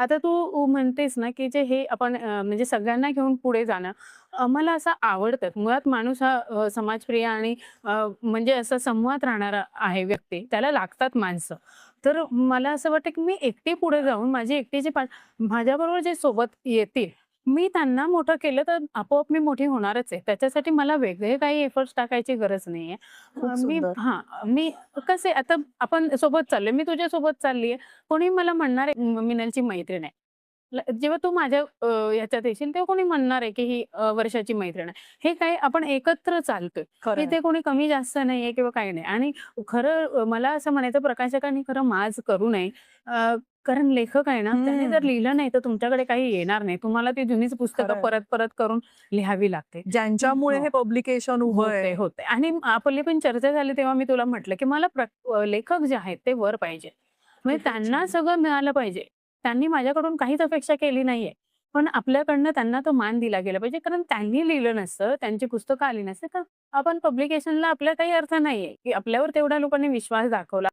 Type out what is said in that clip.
आता तू म्हणतेस ना, की जे हे आपण म्हणजे सगळ्यांना घेऊन पुढे जाणं मला असं आवडतं. मुळात माणूस हा समाजप्रिय आणि म्हणजे असा संवाद राहणारा आहे व्यक्ती. त्याला लागतात माणसं. तर मला असं वाटतं, की मी एकटी पुढे जाऊन माझी एकटीची माझ्याबरोबर जे सोबत येतील, मी त्यांना मोठं केलं तर आपोआप मी मोठी होणारच आहे. त्याच्यासाठी मला वेगळे काही एफर्ट्स टाकायची गरज नाहीये. खूप मी सुंदर. मी कसे आता आपण सोबत चाललोय, मी तुझ्यासोबत चाललीये. कोणी मला म्हणणार आहे, मिनलची मैत्रीण आहे. जेव्हा तू माझ्या ह्याच्यात येशील तेव्हा कोणी म्हणणार आहे, की ही वर्षाची मैत्रीण आहे. हे काय आपण एकत्र चालतोय. खरंय. इथे कोणी कमी जास्त नाहीये किंवा काही नाही. आणि खरं मला असं म्हणायचं प्रकाशकांनी खरं माज करू नये. कारण लेखक आहे ना, त्याने जर हं. लिहिलं नाही तर तुमच्याकडे काही येणार नाही. तुम्हाला ती जुनीच पुस्तकं खरंय. परत-परत करून लिहावी लागते. ज्यांच्यामुळे हो. हे पब्लिकेशन होते, उभं होते. आणि आपली पण चर्चा झाली तेव्हा मी तुला म्हटलं, की मला लेखक जे आहेत ते वर पाहिजे. म्हणजे खूपच त्यांना छान. सगळं मिळालं पाहिजे. त्यांनी माझ्याकडून काहीच अपेक्षा केली नाहीये. पण आपल्याकडनं त्यांना तो मान दिला गेला पाहिजे. कारण त्यांनी लिहिलं नसतं, त्यांची पुस्तकं आली नसती, तर आपण पब्लिकेशनला आपला काही अर्थ नाहीये, की आपल्यावर तेवढ्या लोकांनी विश्वास दाखवला.